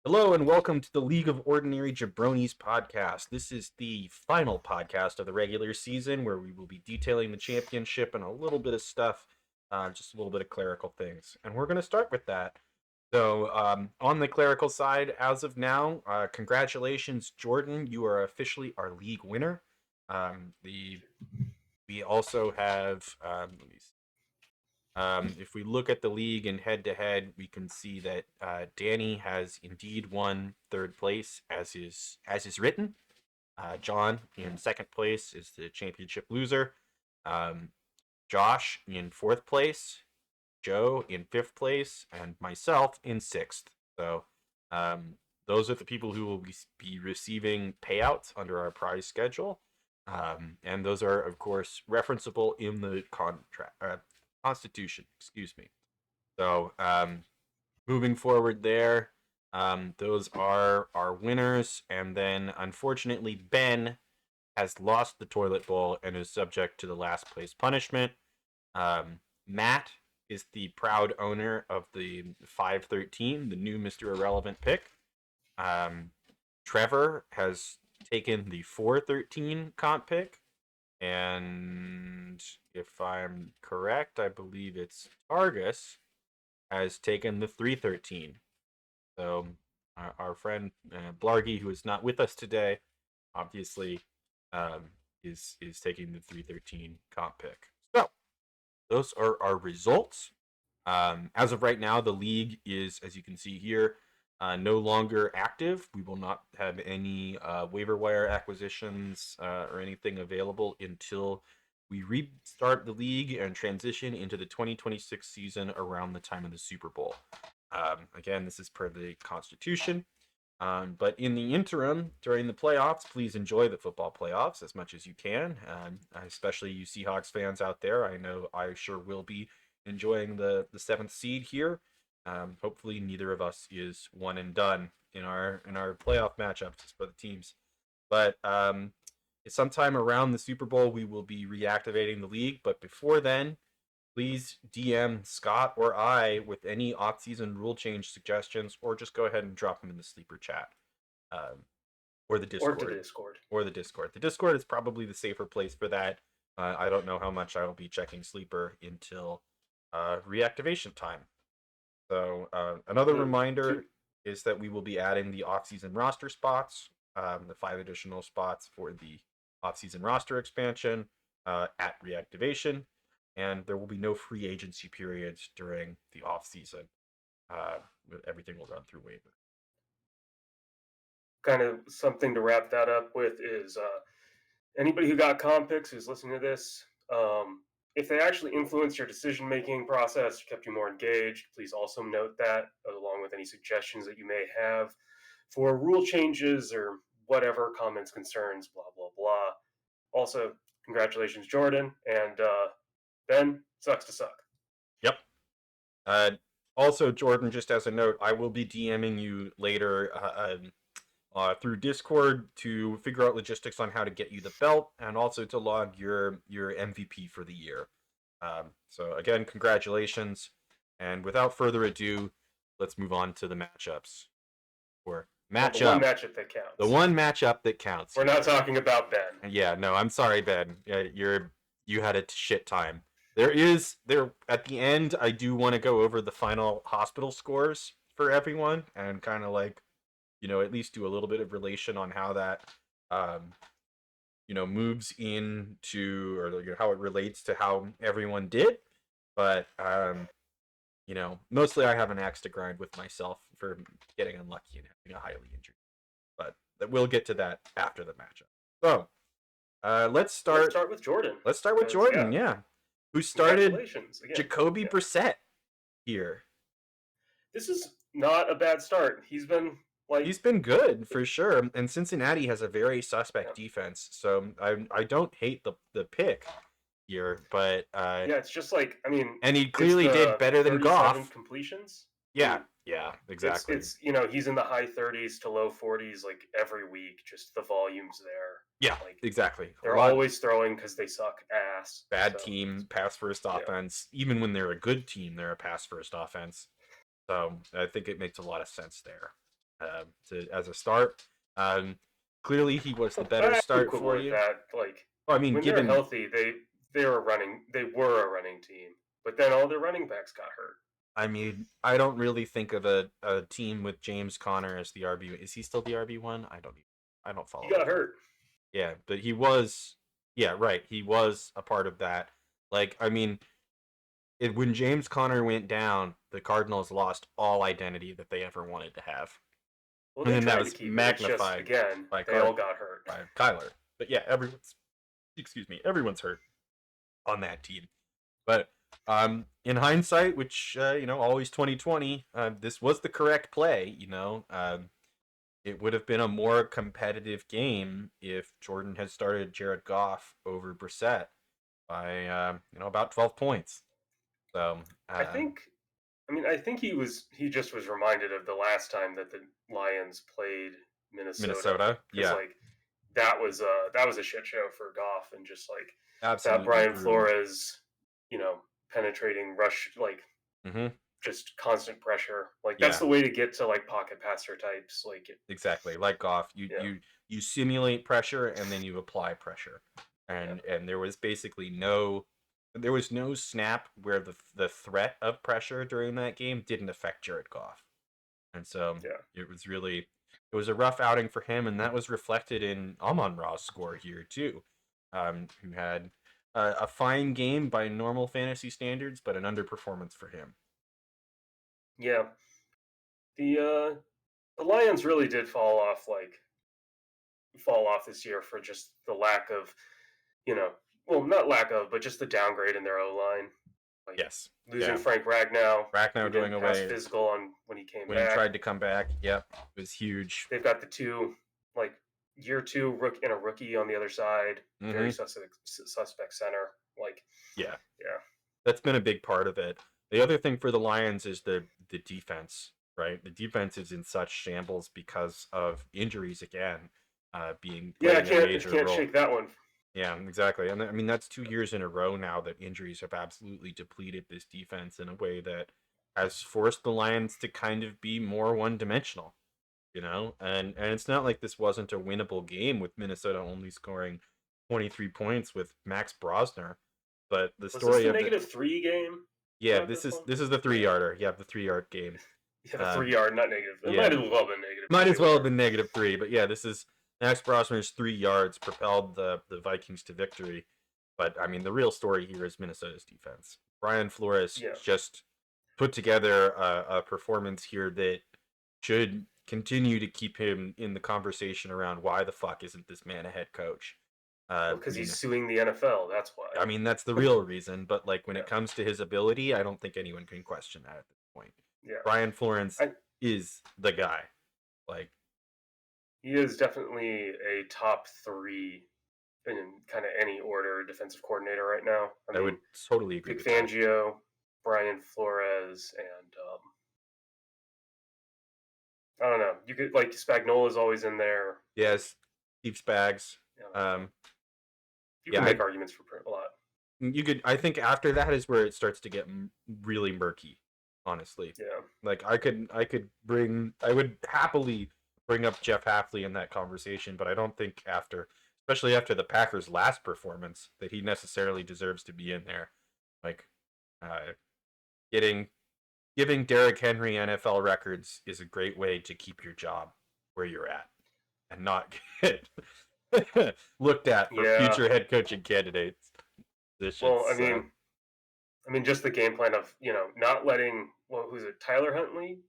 Hello and welcome to the League of Ordinary Jabronis podcast. This is the final podcast of the regular season where we will be detailing the championship and a little bit of stuff, just a little bit of clerical things. And we're going to start with that. So, on the clerical side, as of now, congratulations, Jordan. You are officially our league winner. We also have, let me see. If we look at the league and head to head, we can see that Danny has indeed won third place as is written. John in second place is the championship loser. Josh in fourth place. Joe in fifth place, and myself in sixth. So those are the people who will be receiving payouts under our prize schedule. And those are, of course, referenceable in the Constitution. Excuse me. So moving forward there, those are our winners. And then, unfortunately, Ben has lost the toilet bowl and is subject to the last place punishment. Matt is the proud owner of the 513, the new Mr. Irrelevant pick. Trevor has taken the 413 comp pick. And if I'm correct, I believe it's Targus has taken the 313. So our friend Blargy, who is not with us today, obviously is taking the 313 comp pick. So those are our results. As of right now, the league is, as you can see here, no longer active. We will not have any waiver wire acquisitions or anything available until we restart the league and transition into the 2026 season around the time of the Super Bowl. Again, this is per the Constitution. But in the interim, during the playoffs, please enjoy the football playoffs as much as you can. Especially you Seahawks fans out there. I know I sure will be enjoying the seventh seed here. Hopefully neither of us is one and done in our playoff matchups for the teams. But sometime around the Super Bowl, we will be reactivating the league. But before then, please DM Scott or I with any off-season rule change suggestions, or just go ahead and drop them in the sleeper chat, or the Discord. Or the Discord. The Discord is probably the safer place for that. I don't know how much I will be checking sleeper until reactivation time. So another reminder is that we will be adding the off-season roster spots, the 5 additional spots for the off-season roster expansion at reactivation. And there will be no free agency periods during the off-season. Everything will run through waiver. Kind of something to wrap that up with is anybody who got comp picks who's listening to this, if they actually influenced your decision-making process, kept you more engaged, please also note that, along with any suggestions that you may have for rule changes or whatever, comments, concerns, blah, blah, blah. Also, congratulations, Jordan, and Ben, sucks to suck. Yep. Also, Jordan, just as a note, I will be DMing you later through Discord to figure out logistics on how to get you the belt and also to log your MVP for the year. So again, congratulations. And without further ado, let's move on to the matchups. Or matchup. The one matchup that counts. The one matchup that counts. We're not talking about Ben. Yeah, no, I'm sorry, Ben. You had a shit time. There at the end, I do want to go over the final hospital scores for everyone and kind of like, at least do a little bit of relation on how that, moves into, or how it relates to how everyone did. But, mostly I have an axe to grind with myself for getting unlucky and having a highly injured. But we'll get to that after the matchup. So, let's start with Jordan. Let's start with Jordan, yeah. Who started Jacoby Brissett here. This is not a bad start. He's been good for sure, and Cincinnati has a very suspect defense, so I don't hate the pick here, but it's just and he clearly did better than Goff. Completions. Yeah, exactly. It's he's in the high 30s to low 40s like every week. Just the volume's there. Yeah, exactly. They're always throwing because they suck ass. Bad team, pass first offense. Even when they're a good team, they're a pass first offense. So I think it makes a lot of sense there. as a start. Clearly, he was the better I have to start quibble for with you. that. Like Well, I mean, when they're given healthy, they were a running team, but then all their running backs got hurt. I mean, I don't really think of a team with James Conner as the RB. Is he still the RB1? I don't He follow got that. hurt. Yeah, but he was. Yeah, right. He was a part of that. Like, I mean, when James Conner went down, the Cardinals lost all identity that they ever wanted to have, Well, and they then that tried to was keep it. It's just magnified again, by they all got hurt. Kyler. But yeah, everyone's hurt on that team. But in hindsight, which always 2020, this was the correct play. It would have been a more competitive game if Jordan had started Jared Goff over Brissett by about 12 points. So I think. I mean, I think he just was reminded of the last time that the Lions played Minnesota Minnesota, because yeah, like that was a shit show for Goff and just like that absolutely Brian brutal. Flores, penetrating rush like Mm-hmm. just constant pressure. Like that's Yeah, the way to get to like pocket passer types. Like exactly. Like Goff, you yeah, you you simulate pressure and then you apply pressure, yeah, and there was basically no snap where the threat of pressure during that game didn't affect Jared Goff, and so yeah. it was a rough outing for him, and that was reflected in Amon-Ra's score here too, who had a fine game by normal fantasy standards, but an underperformance for him. Yeah. The Lions really did fall off this year for just the lack of, you know, well, not lack of, but just the downgrade in their O line. Like Yes, losing yeah. Frank Ragnow, Ragnar who going didn't pass away physical on when he came when he back. tried to come back. Yep, it was huge. They've got the two like year two rook and a rookie on the other side. Very Hmm. suspect center. Like Yeah, yeah, that's been a big part of it. The other thing for the Lions is the defense, right? The defense is in such shambles because of injuries again, being yeah. I playing a can't major can't role. shake that one. Yeah, exactly. And I mean, that's 2 years in a row now that injuries have absolutely depleted this defense in a way that has forced the Lions to kind of be more one-dimensional, And it's not like this wasn't a winnable game with Minnesota only scoring 23 points with Max Brosner, but the Was this story the of the -3 game? yeah, This one? this is the three Yeah. yarder. Yeah, the 3 yard game. Yeah, the Um, 3 yard, not negative. It might yeah, as well have been negative might three, as well have whatever. been -3, but yeah, this is Max Brosner's 3 yards propelled the Vikings to victory. But I mean, the real story here is Minnesota's defense. Brian Flores Yeah, just put together a performance here that should continue to keep him in the conversation around why the fuck isn't this man a head coach. well, I because he's mean, suing the NFL. That's why. that's the real reason. But like when it Yeah, comes to his ability, I don't think anyone can question that at this point. yeah. Brian Florence I is the guy. Like He is definitely a top three in kind of any order defensive coordinator right now. I I would mean, totally agree Vic with that. Fangio, Brian Flores, and I don't know. You could like Spagnola's always in there. Like Yes, Steve Spags. I don't know. Um, You yeah, can make arguments for a lot. you could. I think after that is where it starts to get really murky. Honestly, Yeah, like I would happily bring up Jeff Hafley in that conversation, but I don't think especially after the Packers' last performance, that he necessarily deserves to be in there. Like, uh, getting giving Derrick Henry NFL records is a great way to keep your job where you're at and not get looked at for yeah. future head coaching candidates positions. Well, So I mean, just the game plan of not letting who's it, Tyler Huntley,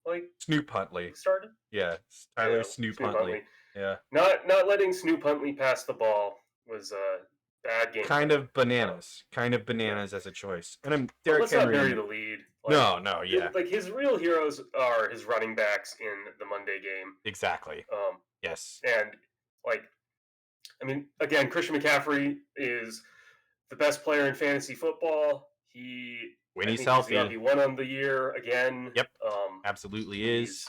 like Snoop Huntley, started. yeah, Tyler Yeah, Snoop Snoop Huntley, Huntley. yeah, Not letting Snoop Huntley pass the ball was a bad game plan. kind of Yeah, bananas as a choice. And I'm but Derrick let's not bury Henry. the lead. Like, No, yeah, like his real heroes are his running backs in the Monday game. exactly. Um, Yes, and like, I mean, again, Christian McCaffrey is the best player in fantasy football. when I he's think he's the healthy, RB1 on the year again. yep, absolutely is He's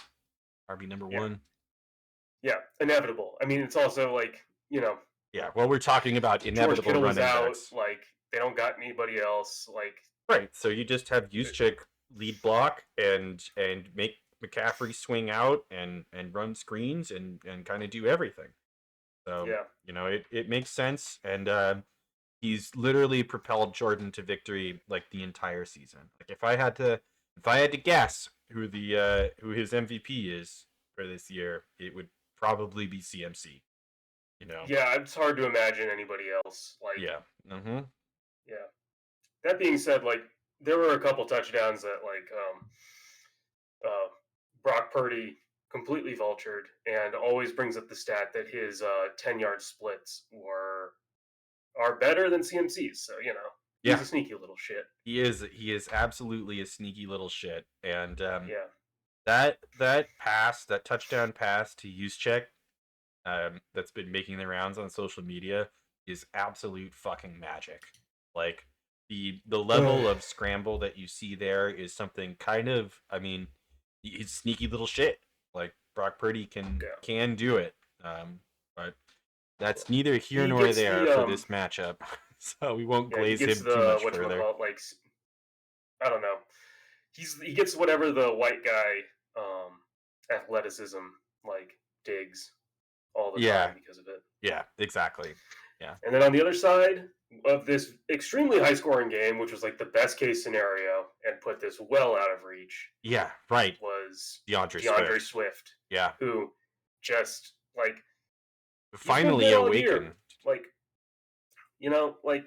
RB number yeah, one. yeah, inevitable. I mean, it's also like Yeah, well, we're talking about George inevitable Kittle was running out. backs. Like they don't got anybody else. Like Right. So you just have Juszczyk lead block and make McCaffrey swing out and run screens and kind of do everything. So Yeah. it makes sense, and he's literally propelled Jordan to victory like the entire season. Like if I had to guess who his MVP is for this year, it would probably be CMC. Yeah, it's hard to imagine anybody else. Like, Yeah. Mm-hmm. yeah. That being said, like there were a couple touchdowns that uh, Brock Purdy completely vultured, and always brings up the stat that his 10-yard splits are better than CMC's. So he's Yeah. a sneaky little shit. He is absolutely a sneaky little shit. And Yeah. that touchdown pass to Juszczyk, that's been making the rounds on social media is absolute fucking magic. Like the level of scramble that you see there is something kind of, I mean, he's sneaky little shit. Like Brock Purdy Yeah. can do it. But that's neither here He nor gets there the for this matchup. So we won't yeah, he glaze gets him too the much further. whatchamacallit, like I don't know. He gets whatever the white guy athleticism like digs all the Yeah, time because of it. yeah, exactly. Yeah. And then on the other side of this extremely high scoring game, which was like the best case scenario and put this well out of reach, Yeah, right. was DeAndre DeAndre Swift. Swift, Yeah. who just like he's been Finally good all year. awakened. Like like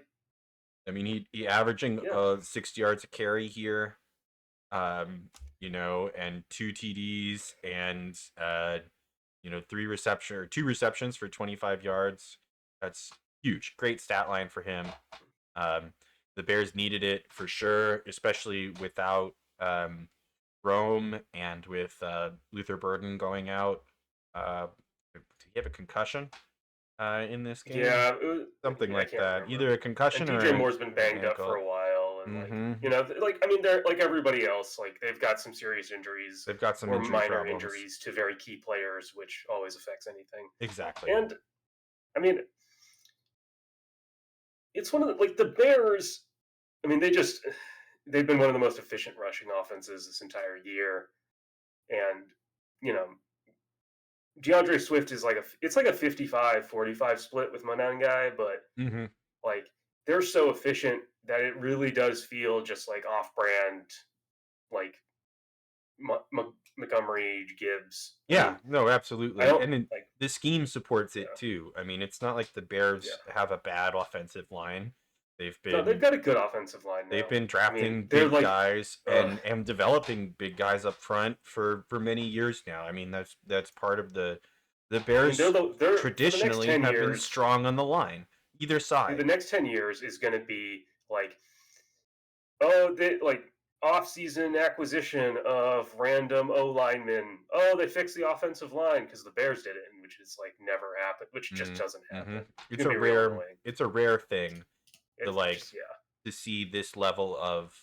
I mean, he averaging yeah, 60 yards a carry here. And 2 TDs and two receptions for 25 yards. That's huge. Great stat line for him. The Bears needed it for sure, especially without Rome and with Luther Burden going out. Did he have a concussion in this game? yeah, Something I like can't that. remember. Either a And concussion or DJ an Moore's been banged up for ankle. a while, and Mm-hmm. like I mean, they're like everybody else. Like they've got some serious injuries They've got some or injury minor problems. injuries to very key players, which always affects anything. Exactly. And I mean, it's one of like the Bears. I mean, they've been one of the most efficient rushing offenses this entire year, and you know, DeAndre Swift is it's like a 55-45 split with Guy, but Mm-hmm. like they're so efficient that it really does feel just like off-brand, like Montgomery Gibbs. I Yeah, mean, no, I absolutely. don't And like the scheme supports it yeah, too. I mean, it's not like the yeah. Bears have a bad offensive line. They've No, they've been got a good offensive line they've now. been I mean, drafting they're big like, guys and developing big guys up front for many years now. I mean, that's part of the I mean, Bears they're for the next traditionally 10 have been years. strong on the line, either The side. next 10 years is going to be like, oh, they like off-season acquisition of random O linemen. Oh, they fixed the offensive line because the Bears did it, which is like never happened, which just doesn't Mm-hmm. happen. It's gonna be real annoying. It's a rare thing to It's like just yeah. to see this level of.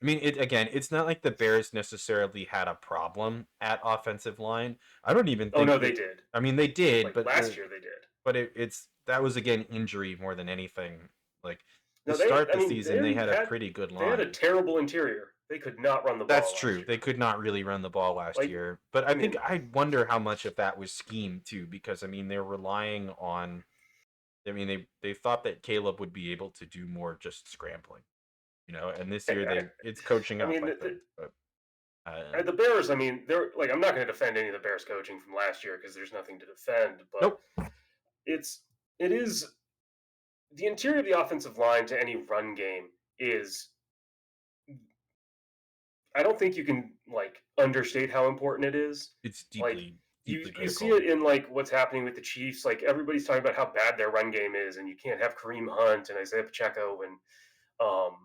I mean, it's not like the Bears necessarily had a problem at offensive line. I don't even Oh think no, they that. did. I mean, they did, Like last year, they did. it's that was again injury more than anything. Like to No, start I the mean, season, they had a pretty good they had a line. terrible interior. They could not run the That's ball last true. year. They could not really run the ball last Like, year, but I I think mean, I wonder how much of that was scheme too, because I mean they're relying on. I mean they thought that Caleb would be able to do more just scrambling, and this year it's coaching I up, mean, I think. But the Bears. I mean, they're like I'm not going to defend any of the Bears coaching from last year because there's nothing to defend. But nope. it is the interior of the offensive line to any run game is. I don't think you can like understate how important it is. It's Like deeply you deeply you see critical. it in like what's happening with the Chiefs. Like everybody's talking about how bad their run game is, and you can't have Kareem Hunt and Isaiah Pacheco and um,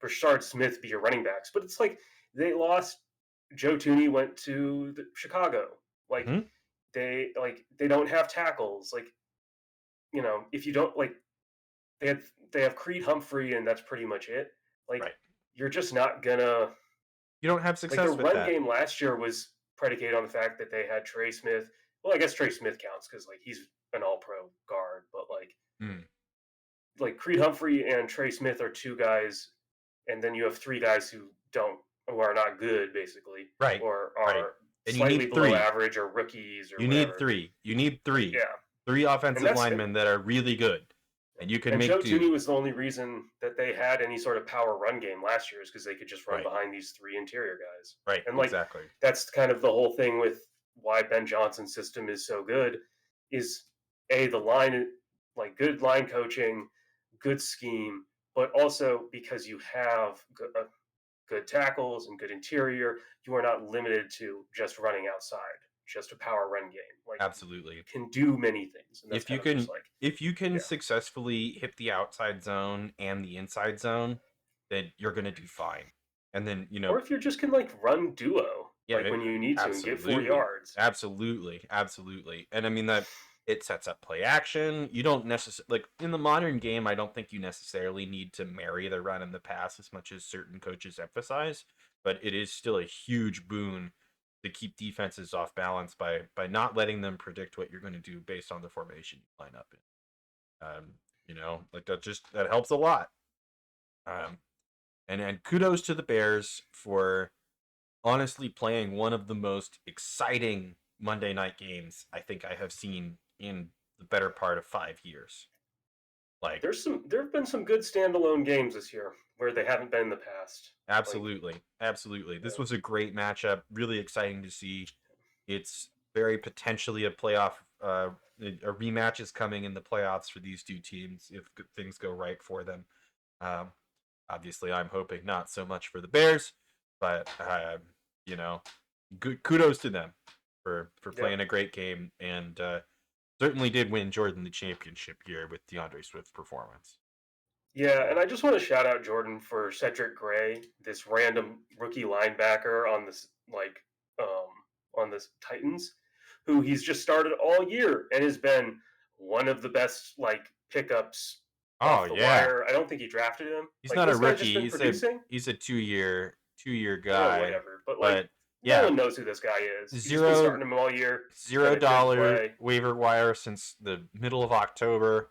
Rashard Smith be your running backs. But it's like they lost. Joe Tooney went to Chicago. Like Hmm. they don't have tackles. Like if you don't like they have Creed Humphrey and that's pretty much it. Like Right. you're just not gonna You don't have like their success with run that. game last year was predicated on the fact that they had Trey Smith. Well, I guess Trey Smith counts because like he's an All Pro guard, but Mm. like Creed Humphrey and Trey Smith are two guys, and then you have three guys who don't who are not good, basically, Right. or Right. are And you slightly need below three. average or rookies or You need whatever. three. You need three. Yeah, Three and offensive that's linemen that are really good, and you can and make Joe do. Tooney was the only reason that they had any sort of power run game last year is because they could just run Right. behind these three interior guys. Right. And like Exactly. that's kind of the whole thing with why Ben Johnson's system is so good is the line, like good line coaching, good scheme, but also because you have good tackles and good interior, you are not limited to just running outside, just a power run game. Like Absolutely. you can do many things, and that's If you kind of just can like if you can yeah. successfully hit the outside zone and the inside zone, then you're gonna do fine. And then, Or if you just can like run duo, yeah, like when you need to, and get 40 absolutely. yards. Absolutely. Absolutely. And I mean that it sets up play action. You don't necessarily like in the modern game, I don't think you necessarily need to marry the run and the pass as much as certain coaches emphasize, but it is still a huge boon to keep defenses off balance by not letting them predict what you're going to do based on the formation you line up in. Like that helps a lot. Um, and kudos to the Bears for honestly playing one of the most exciting Monday night games I think I have seen in the better part of 5 years. Like There have been some good standalone games this year where they haven't been in the past. Like absolutely, absolutely. This was a great matchup. Really exciting to see. It's very potentially a playoff. A rematch is coming in the playoffs for these two teams if things go right for them. Um, Obviously, I'm hoping not so much for the Bears, but you know, good kudos to them for yeah, playing a great game and certainly did win Jordan the championship here with DeAndre Swift's performance. yeah, and I just want to shout out Jordan for Cedric Gray, this random rookie linebacker on this um on this Titans, who he's just started all year and has been one of the best like pickups Oh off the yeah, wire. I don't think he drafted him. he's Like not a this guy's just rookie. been producing. He's a two year Oh, guy, whatever. But like, but no yeah, one knows who this guy is. He's just been zero starting him all year. He's been zero a good dollar play. waiver wire since the middle of October.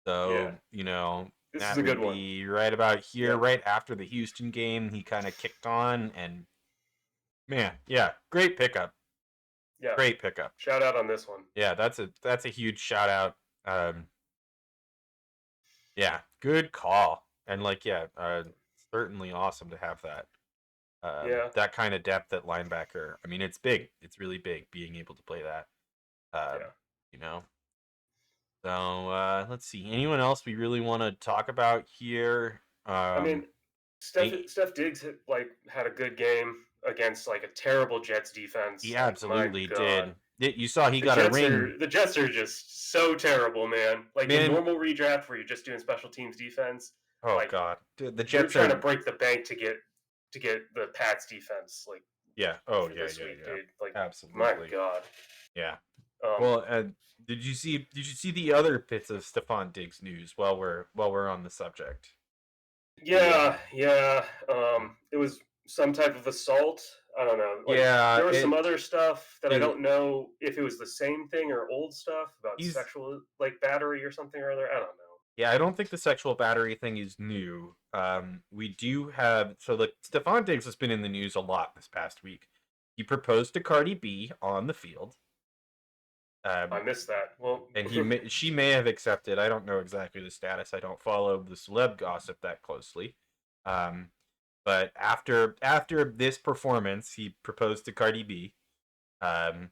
Yeah, So this is that a good would one. be right about here, Yep. right after the Houston game. He kind of kicked on, and man, yeah, great pickup. Yeah. Great pickup. Shout out on this one. Yeah, that's a huge shout out. Yeah, good call. And like, yeah, certainly awesome to have that. Yeah. That kind of depth at linebacker. I mean, it's big. It's really big being able to play that. Um, Yeah. you know. So let's see. Anyone else we really want to talk about here? I mean, He, Steph Diggs had a good game against like a terrible Jets defense. he Like my absolutely God, did. You saw he got a ring, The Jets are just so terrible, man. Like in man. normal redraft where you're just doing special teams defense, Oh like God, dude, the you're Jets trying to are. break the bank to get the Pats defense like Yeah. Oh for yeah, this yeah, week, yeah. dude. Like my Absolutely. God. Yeah. Um, Well, did you see the other bits of Stephon Diggs news while we're on the subject? The yeah, yeah. It was some type of assault. I don't know. Like yeah, there was some other stuff that I it don't know if it was the same thing or old stuff about he's sexual like battery or something or other. I don't know. yeah, I don't think the sexual battery thing is new. We do have so like Stephon Diggs has been in the news a lot this past week. He proposed to Cardi B on the field. I Um, missed that. Well, and she may have accepted. I don't know exactly the status. I don't follow the celeb gossip that closely. Um, but after this performance, he proposed to Cardi B. Um,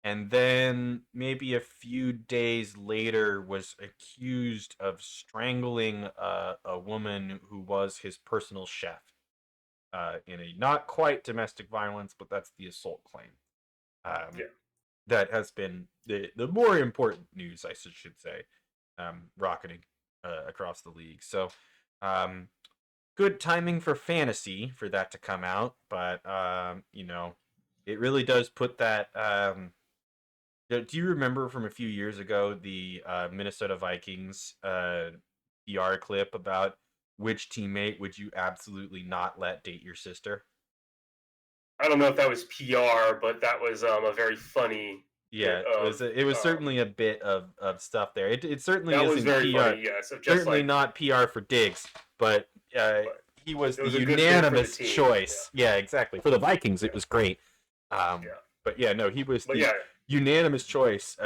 and then maybe a few days later was accused of strangling a woman who was his personal chef in a not quite domestic violence, but that's the assault claim. Um, yeah, that has been the more important news, I should say, rocketing across the league. So, good timing for fantasy for that to come out, but it really does put that. Do you remember from a few years ago the Minnesota Vikings PR clip about which teammate would you absolutely not let date your sister? I don't know if that was PR, but that was a very funny Yeah, bit of it was certainly a bit of stuff there. It certainly that was isn't very PR. funny. Yes, of just Certainly like not PR for Diggs, but uh, but he was It the was a good fit for the unanimous team. choice. Yeah, exactly. For the Vikings, it was great. Yeah. But yeah, no, he was But the yeah, unanimous choice.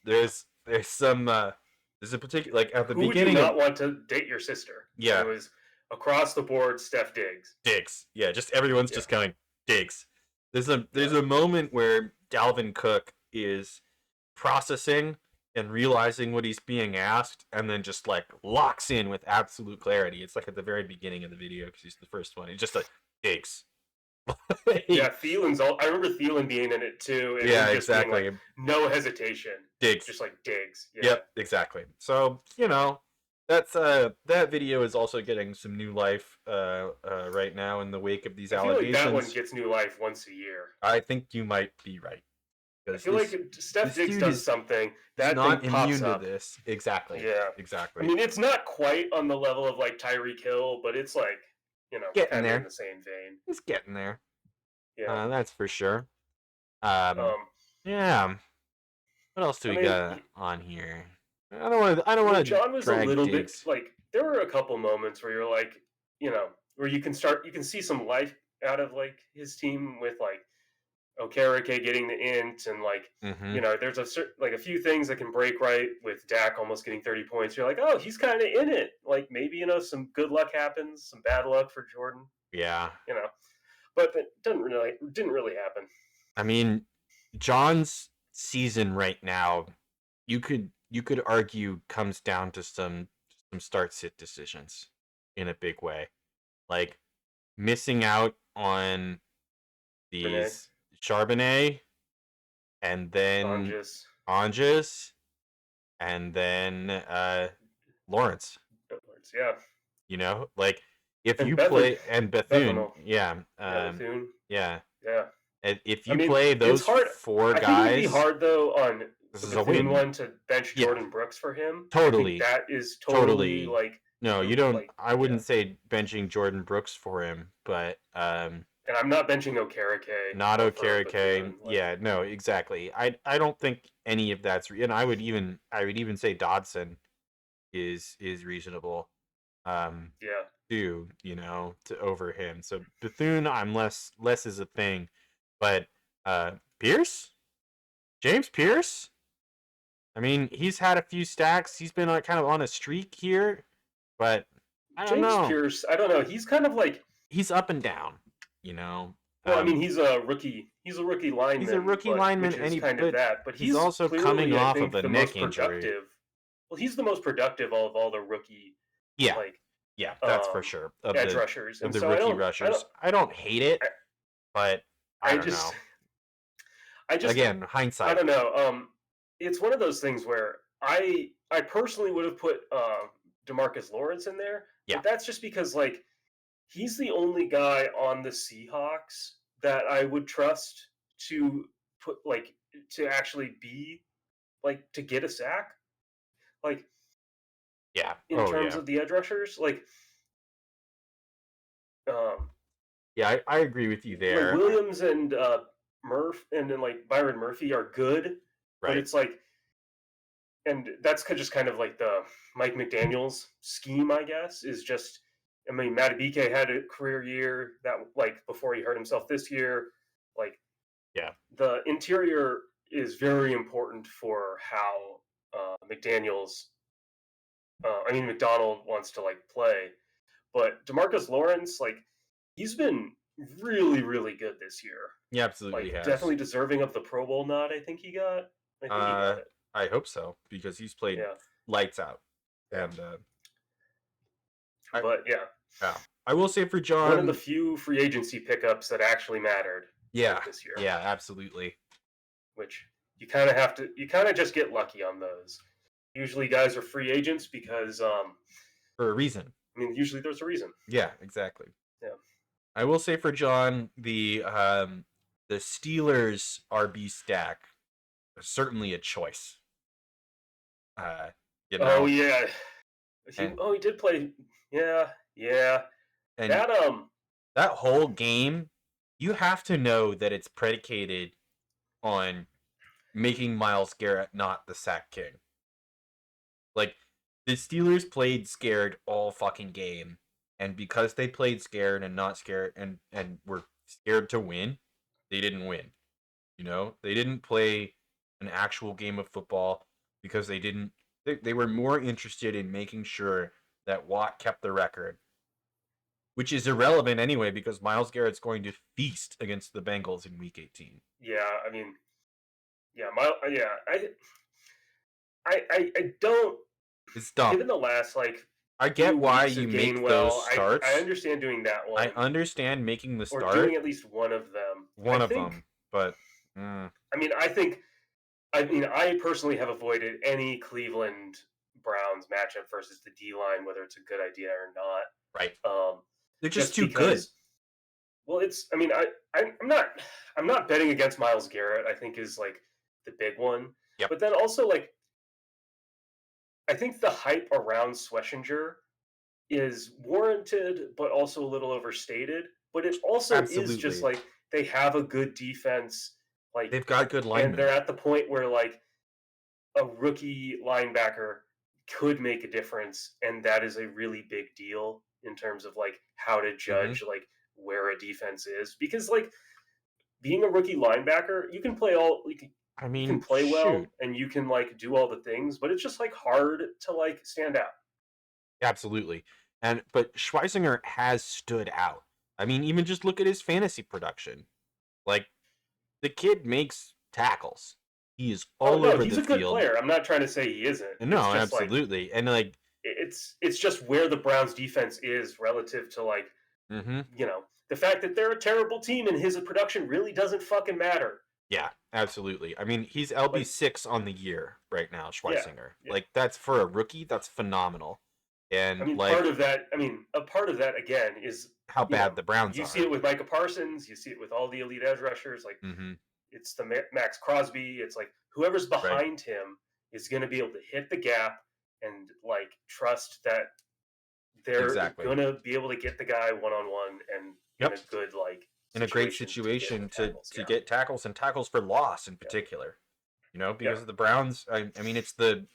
There's some there's a particular like at the who would you beginning of not want to date your sister? And yeah it was across the board, Steph Diggs. Diggs. Yeah, just everyone's Yeah. just going Diggs. There's Yeah. a moment where Dalvin Cook is processing and realizing what he's being asked, and then just like locks in with absolute clarity. It's like at the very beginning of the video because he's the first one. He's just like Diggs. Yeah, Thielen's all. I remember Thielen being in it too, and Yeah, him just being like, exactly. no hesitation, Diggs. just like Diggs. Yeah. Yep, exactly. So that's that video is also getting some new life right now in the wake of these I feel like that one allegations. gets new life once a year. I think you might be right I because feel like Steph this Diggs dude does is something, he's that thing not pops immune to up. this. Exactly. Yeah. I Exactly. mean, it's not quite on the level of like Tyreek Hill, but it's like, Getting kind of in there. the same vein. He's getting there. Yeah. That's for sure. Um, Um, yeah. What else do I we mean, got on here? I don't I mean, want to John was a drag little bit Diggs. like, there were a couple moments where you're like, where you can see some life out of like his team with like Okereke getting the int and like, Mm-hmm. there's like a few things that can break right with Dak almost getting 30 points. You're like, oh, he's kind of in it. Like maybe, some good luck happens, some bad luck for Jordan, Yeah. you know, but that didn't really happen. I mean, John's season right now, you could argue comes down to some start sit decisions in a big way. Like missing out on Renee, these Charbonnet and then Angus, Anges and then Lawrence. yeah, Like if and you play and Bethune, Bethune, yeah, yeah, Bethune, yeah. yeah. And if I you mean, play it's those hard. four I think it would be guys, hard though on this the is a Bethune win. one to bench Yeah, Jordan Brooks for him. I think totally, that is totally totally. like No, the you don't. like I yeah. wouldn't say benching Jordan Brooks for him, but And I'm not benching Okereke not for Okereke. Bethune. Like, Yeah, no, exactly. I don't think any of that's. And I would even say Dodson is reasonable. yeah, Too, to over him. So Bethune, I'm less is a thing, but Pierce, James Pierce. I mean, he's had a few stacks. He's been kind of on a streak here, but I don't James know. Pierce. I don't know. He's kind of like, He's up and down, you know. well, I mean, Um, he's a rookie. He's a rookie he's a lineman, rookie lineman, which is kind of but that. But he's he's also coming clearly, I off of think, a the neck most injury. productive. Well, he's the most productive of all the rookie Yeah, like yeah, that's for sure. edge rushers, Of and the so rookie rushers, I don't hate it, but I I don't just know. I just Again, I hindsight. don't know. It's one of those things where I personally would have put Demarcus Lawrence in there, Yeah, but that's just because like he's the only guy on the Seahawks that I would trust to put like to actually be like to get a sack, like yeah. in Oh terms yeah. of the edge rushers, um, Yeah, I agree with you like there. Williams and Murph and then like Byron Murphy are good, but Right. it's like, and that's just kind of like the Mike McDaniel's scheme, I guess, is just. I mean, Matabike had a career year that like before he hurt himself this year, like Yeah. the interior is very important for how McDaniel's. I mean, McDonald wants to like play, but Demarcus Lawrence, like, he's been really, really good this year. He absolutely Like, has. definitely deserving of the Pro Bowl nod. I think he got. I think he got Uh, it. I hope so because he's played Yeah, lights out, yeah. and I But yeah, yeah. I will say for one of the John, few free agency pickups that actually mattered yeah, like this year, yeah, absolutely. which you kind of have to. You kind of just get lucky on those. Usually, guys are free agents because, For a reason. I mean, usually there's a reason. Yeah, exactly. Yeah. I will say for John, the Steelers RB stack is certainly a choice. Uh, you Oh know, yeah, and he did play. Yeah, yeah. and That that whole game, you have to know that it's predicated on making Myles Garrett not the sack king. Like the Steelers played scared all fucking game, And because they played scared and not scared and were scared to win, they didn't win. They didn't play an actual game of football because they were more interested in making sure that Watt kept the record, which is irrelevant anyway because Myles Garrett's going to feast against the Bengals in Week 18. Yeah, I mean, yeah, I don't. It's dumb. Given the last I few get why weeks you of make those Gainwell, I starts. understand doing that one. I understand making the or start. doing at least one of them. One of them, but I mean, I personally have avoided any Cleveland Browns matchup versus the D line, whether it's a good idea or not. right. Um, They're just too because, good. well, I'm not betting against Myles Garrett. I think is like the big one. Yep. But then also I think the hype around Schlesinger is warranted, but also a little overstated. But it also is just Absolutely. they have a good defense, They've got good and they're linemen. at the point where a rookie linebacker could make a difference, and that is a really big deal in terms of how to judge where a defense is, because being a rookie linebacker, you can play I you can mean, play well shoot. and you can do all the things, but it's just hard to stand out. Absolutely. But Schweisinger has stood out. I mean, even just look at his fantasy production. Like, the kid makes tackles. He is Oh all no, over he's the a good field. player. I'm not trying to say he isn't. It's No, just absolutely. And it's just where the Browns defense is relative to mm-hmm. the fact that they're a terrible team and his production really doesn't fucking matter. Yeah, absolutely. I mean, he's LB6 on the year right now, Yeah, Schweisinger. yeah. That's for a rookie, that's phenomenal. And a part of that again is how bad the Browns you are. see it with Micah Parsons, you see it with all the elite edge rushers. Mm-hmm. It's the Max Crosby. It's whoever's Right. behind him is going to be able to hit the gap and trust that they're Exactly. going to be able to get the guy one on one and Yep. in a good in a great situation to get tackles and tackles for loss in particular. Because the Browns, I mean, it's the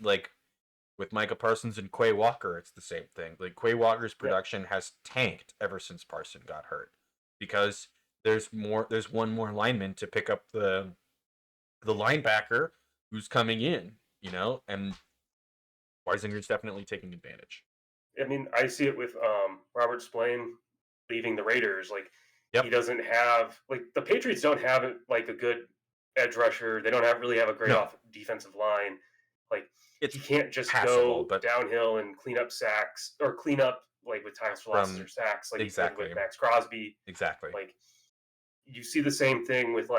with Micah Parsons and Quay Walker, it's the same thing. Quay Walker's production has tanked ever since Parson got hurt because there's one more lineman to pick up the linebacker who's coming in, and Weisinger's definitely taking advantage. I mean, I see it with Robert Spillane leaving the Raiders. Yep. He doesn't have the Patriots don't have a good edge rusher. They don't really have a great defensive line. He can't just passable, go downhill and clean up sacks or clean up with tackles for losses or sacks exactly. he did with Max Crosby. Exactly. You see the same thing with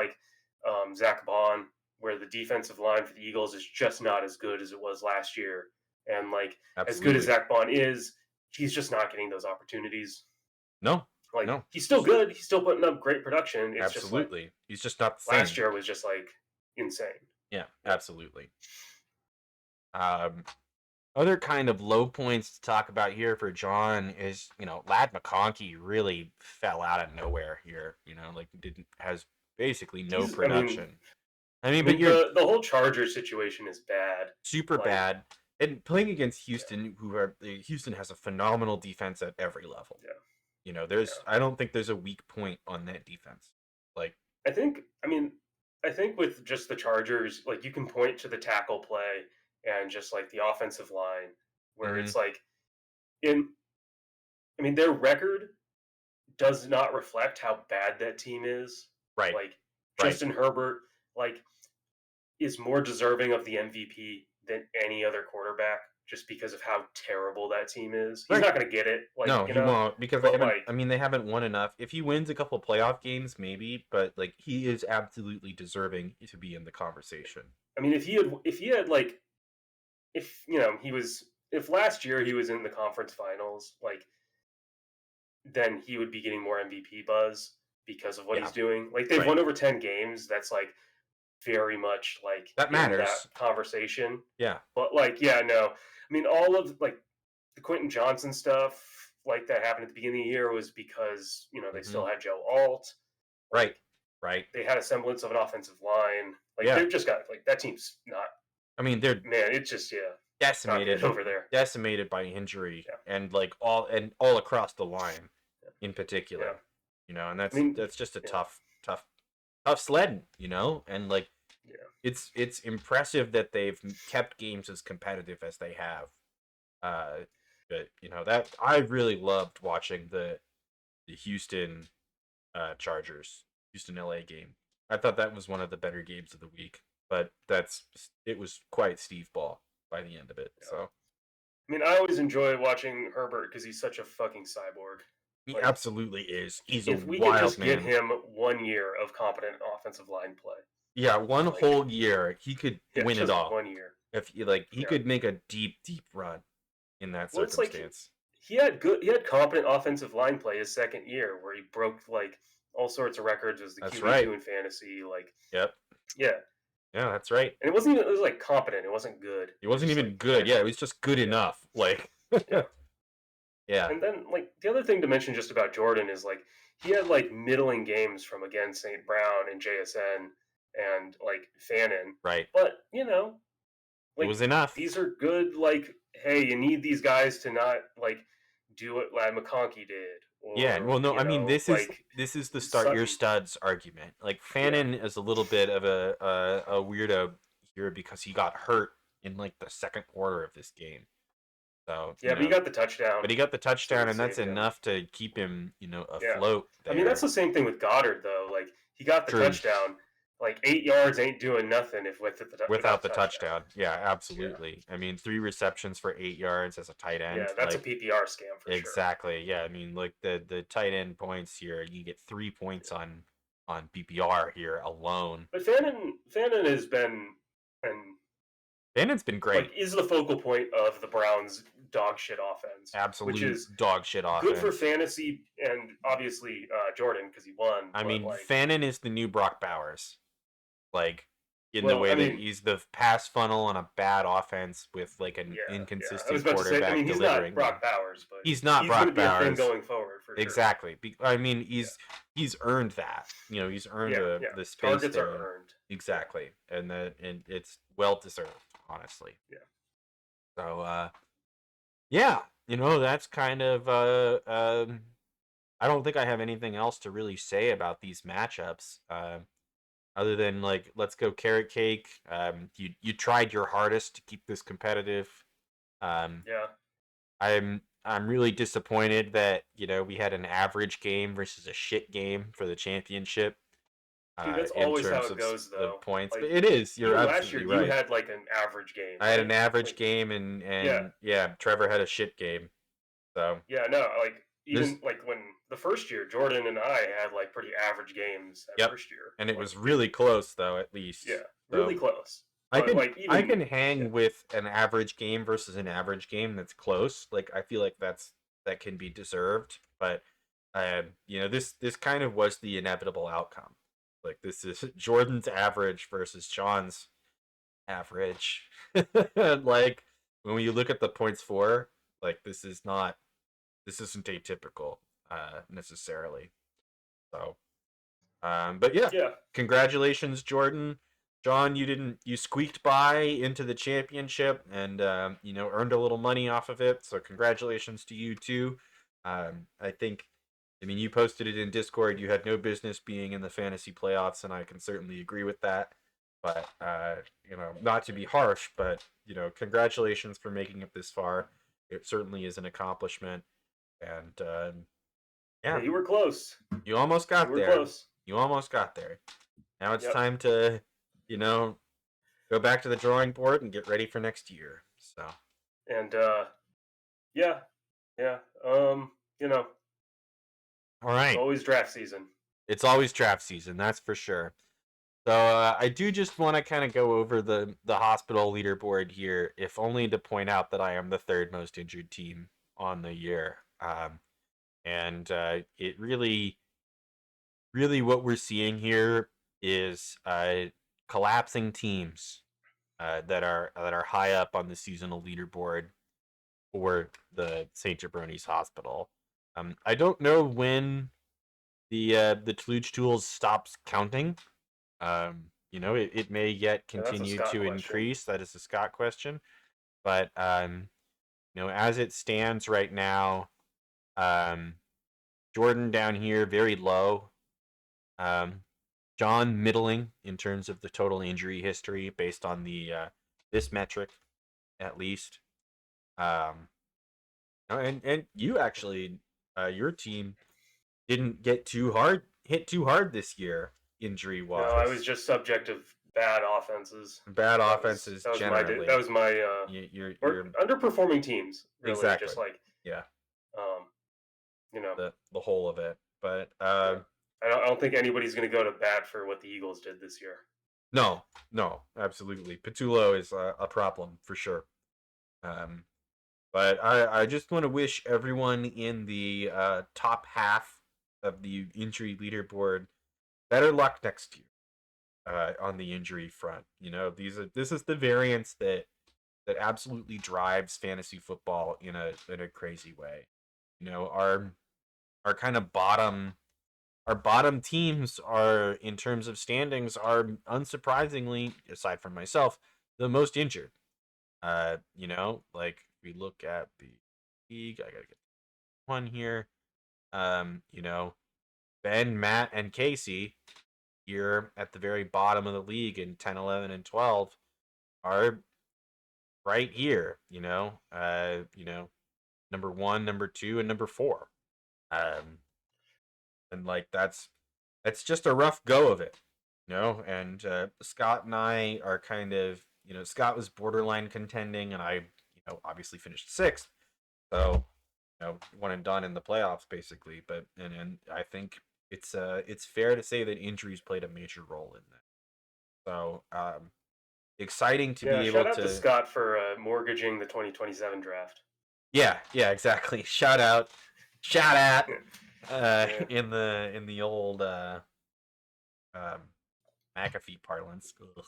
Zach Bond, where the defensive line for the Eagles is just not as good as it was last year. And as good as Zach Bond is, he's just not getting those opportunities. No. He's still good. He's still putting up great production. It's absolutely. Just he's just not the last same. year was just insane. Yeah, absolutely. Other kind of low points to talk about here for John is, Ladd McConkey really fell out of nowhere here. Has basically no production. But the whole Chargers situation is bad. Super bad. And playing against Houston, Houston has a phenomenal defense at every level. Yeah. I don't think there's a weak point on that defense. I think with just the Chargers, you can point to the tackle play and just the offensive line where it's their record does not reflect how bad that team is. Right. Justin Herbert is more deserving of the MVP than any other quarterback just because of how terrible that team is. He's not going to get it. No, he won't because they haven't won enough. If he wins a couple playoff games, maybe, but he is absolutely deserving to be in the conversation. I mean, if last year he was in the conference finals, then he would be getting more MVP buzz because of what he's doing. They've won over 10 games. That's very much that matters. That conversation. Yeah. But no. I mean, all of the Quentin Johnson stuff that happened at the beginning of the year was because they still had Joe Alt. Right. They had a semblance of an offensive line. They've just got that team's not. I mean, it's just not good decimated, over there. decimated by injury, Yeah, and like all across the line, in yeah. particular. And I mean, that's just a yeah, tough sledding, and like yeah. it's impressive that they've kept games as competitive as they have. Uh, but that I really loved watching the Houston Chargers Houston LA game. I thought that was one of the better games of the week, but it was quite Steve Ball by the end of it. Yeah. So I mean, I always enjoy watching Herbert because he's such a fucking cyborg. he Like, absolutely is. He's a if we could wild just get man. him 1 year of competent offensive line play, Yeah, one like, whole year he could yeah, win it just all. 1 year. If he Yeah. could make a deep run in that Well, it's like circumstance. he had competent offensive line play his second year where he broke like all sorts of records as the That's QB2 right. in fantasy. Like, Yep. yeah, Yeah, that's right. and it was like competent. It wasn't good. It It was wasn't just even like good. Yeah, it average. was just good Yeah, enough. Like, yeah. yeah, And then like the other thing to mention just about Jordan is like he had like middling games from again St. Brown and JSN and like Fannin, right. but It like was enough. these are good. Like, hey, you need these guys to not like do what Lad McConkey did, Yeah, or well, no, I mean like this is the start your Sutton. studs argument. Like Yeah, Fannin is a little bit of a weirdo here because he got hurt in like the second quarter of this game. So yeah, but he got the touchdown, but he got the so touchdown, it and that's saved him. enough to keep him Yeah, afloat I mean that's there. the same thing with Goddard though. Like he got the True. touchdown. Like 8 yards ain't doing nothing if Without without the the touchdown. touchdown, yeah, Yeah, absolutely. I mean, 3 receptions for 8 yards as a tight yeah, end, that's a like PPR scam for sure. exactly. Yeah, I mean, like the tight end points here, you get 3 points on PPR here alone. But Fannin has been and Bannon's been like great. is the focal point of the Browns' dog shit offense, which Absolute is dog shit good for offense. fantasy and obviously Jordan because he won. I But mean, like, Fannin is the new Brock Bowers. Like in the well, way I that mean, he's the pass funnel on a bad offense with like an yeah, yeah. I was inconsistent about to say. I quarterback mean, he's not delivering them. Brock Bowers, but He's not he's going to Brock be a thing Bowers. going forward for sure. Exactly. I mean, Yeah, he's earned that. He's earned yeah, yeah. the space Targets are there. earned. Exactly. And it's well deserved, honestly. Yeah, So yeah, that's kind of I don't think I have anything else to really say about these matchups. Other than like, let's go carrot cake. You tried your hardest to keep this competitive. Um, yeah. I'm really disappointed that we had an average game versus a shit game for the championship. Dude, that's In always how terms it goes, of though. points, but Like it is. You're even last year, absolutely you right. had like an average game, I had an right? average Like, game, and yeah, yeah, Trevor had a shit game. So yeah. No, like there's even like when the first year, Jordan and I had like pretty average games that yep, first year. and it Like, was really close though, at least. yeah, really So close. I But can like I even can yeah, hang with an average game versus an average game that's close. Like I feel like that can be deserved, but this kind of was the inevitable outcome. Like this is Jordan's average versus Sean's average. Like when you look at the points for, like this isn't atypical necessarily. So but yeah, yeah. congratulations, Jordan. John, you squeaked by into the championship and earned a little money off of it. So congratulations to you too. I mean, you posted it in Discord. You had no business being in the fantasy playoffs, and I can certainly agree with that. But not to be harsh, but congratulations for making it this far. It certainly is an accomplishment, and Yeah, yeah, you were close. you almost You got were there. close. You almost got there. Now it's Yep. time to, go back to the drawing board and get ready for next year. So, And yeah, yeah. all It's right. always draft season. It's always draft season, that's for sure. So, I do just want to kind of go over the hospital leaderboard here, if only to point out that I am the third most injured team on the year. And it really what we're seeing here is collapsing teams that are high up on the seasonal leaderboard for the St. Jabroni's Hospital. I don't know when the Tluge Tools stops counting. It may yet Yeah, that's a continue Scott to question. increase. That is a Scott question. But as it stands right now, Jordan down here very low. John middling in terms of the total injury history based on the this metric at least. Um, and you actually, your team didn't get hit too hard this year injury No, I was wise. just subject of bad offenses. Bad That was offenses that was my generally. or You're underperforming teams really exactly, just like yeah, um you know the whole of it. But yeah. I don't think anybody's going to go to bat for what the Eagles did this year. no, no, absolutely, Patullo is a problem for sure. Um, But I just want to wish everyone in the top half of the injury leaderboard better luck next year on the injury front. This is the variance that absolutely drives fantasy football in a crazy way. Our kind of bottom teams are in terms of standings are unsurprisingly, aside from myself, the most injured. Like we look at the league, I gotta get one here. You know, Ben, Matt, and Casey here at the very bottom of the league in 10, 11, and 12 are right here, number one, number two, and number four. Um, and like that's just a rough go of it, and Scott and I are kind of, Scott was borderline contending, and I, obviously finished sixth. So, one and done in the playoffs basically. But and I think it's fair to say that injuries played a major role in that. So exciting to Yeah, be able shout out to to. Scott for mortgaging the 2027 draft. Yeah, exactly. Shout out Yeah. in the old um, McAfee parlance. Ugh.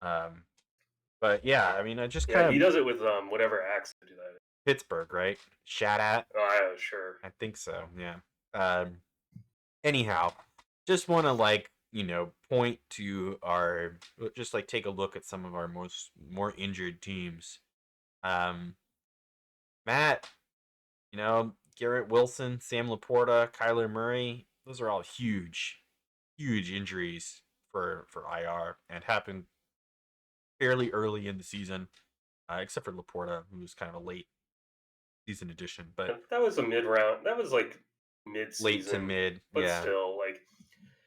Um, but yeah, I mean, I just Yeah, kind he of does it with whatever accent that is. Pittsburgh, right? Shout out. Oh, sure. I think so. Yeah. Um, anyhow, just want to point to our just like take a look at some of our more injured teams. Um, Matt, Garrett Wilson, Sam Laporta, Kyler Murray, those are all huge injuries for IR and happened fairly early in the season, except for Laporta, who was kind of a late season addition, but That was a mid round. That was like late to mid-season, mid, but yeah, still, like